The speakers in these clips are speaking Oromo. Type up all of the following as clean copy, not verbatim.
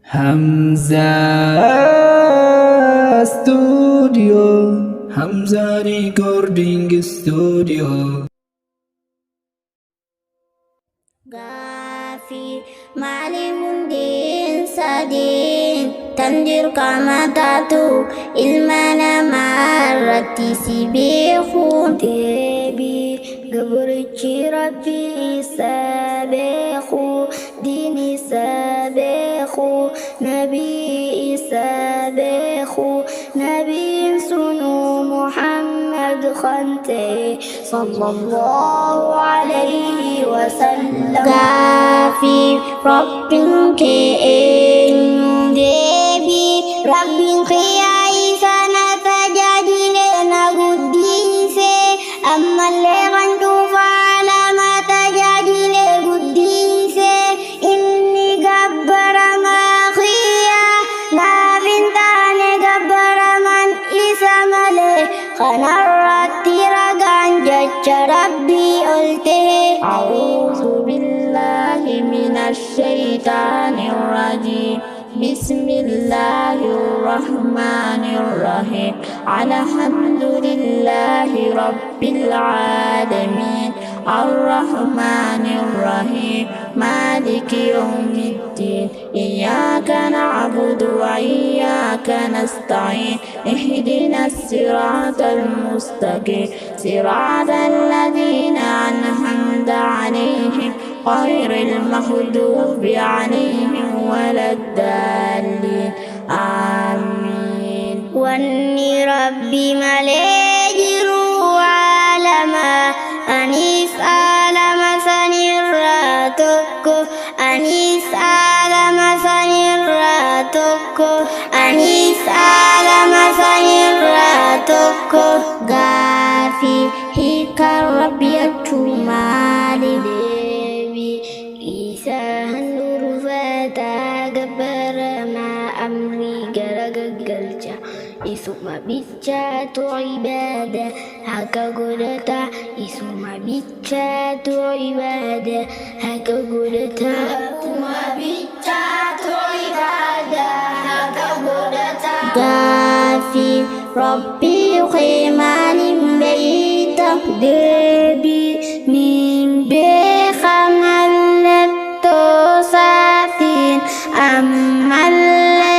Hamza Studio, Hamza Recording Studio. Gafi Malimuddin Sadin Tandir Kamatatu Ilmana Marati Sibihu Debi Gabrici Rabbi Sabihu Dini Sabihu Nabi Sabihu Nabi Sunu Muhammad Khante Sallallahu Alaihi Wasallam. Gafi Rabbin ke Debi Rabbin ke Aisana tajadi lena gudise Amale rantu fa'ala ma tajadi le gudise Inni gabbara ma khiya Nafintane gabbara man isamale Khanarrati ragan jacha Rabbi ulte A'udhu billahi minash shaitanir rajim Bismillahirrahmanirrahim Alhamdulillahi Rabbil Alamin Ar-Rahmanirrahim Maliki Yawmiddin Iyyaka na'budu wa iyyaka nasta'in Ihdinas siratal mustaqim Siratal ladzina an'amta 'alaihim ghairil maghdubi 'alaihim waladdallin Amin. Wanni Rabbi malajiru alama Anis alama saniratuku Anis alama saniratuku Anis alama saniratuku Gafi hikar Rabbiyatu mali Dewi Isa nur fata gabbara ma amri garagagalcha Isuma bicha tu ibadah haka godata Isuma bicha tu ibadah haka godata Isuma bicha tu ibadah haka godata Gafi Rabbi khimanin baita Debi min bekhamalatu safin Amalle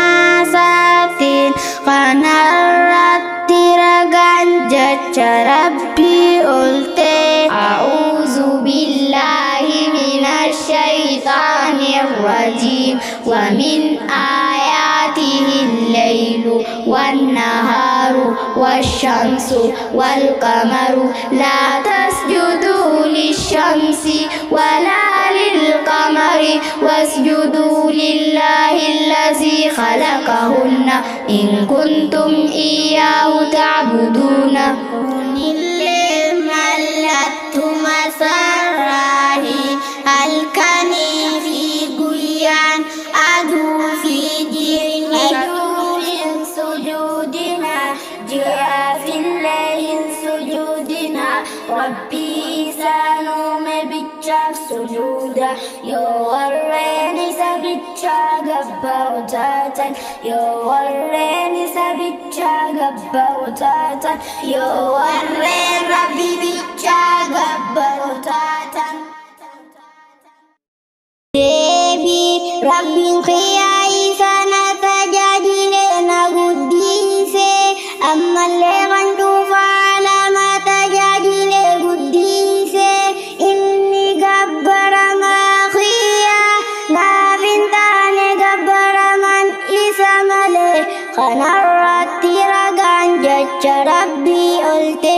umasatin Kanarati ragan jacha Rabbi ulte A'udhu billahi minash shaitanir rajim Wa min ayatihi al-laylu wan-naharu wasyamsu wal-qamaru La tasjudu lisyamsi wala lil-qamari wasjudu lillahi allazi khalaqahunna in kuntum iyyahu ta'buduna Kunillil malatu masarrahi Alkani fi guyan adu fi jirni Adulin sujudina Jia fillahin sujudina Rabbi isanu me bicha sujuda Yo warreni sabicha gabba utatan Yo warreni sabicha gabba utatan Yo warren Rabbi bicha gabba utatan Debi Rabbin khiyai sana tajadi lena gudise Amale rantu fa'ala ma tajadi le gudise Inni gabbara ma khiya Nafintane gabbara man isamale Khanarrati ragan jacha Rabbi ulte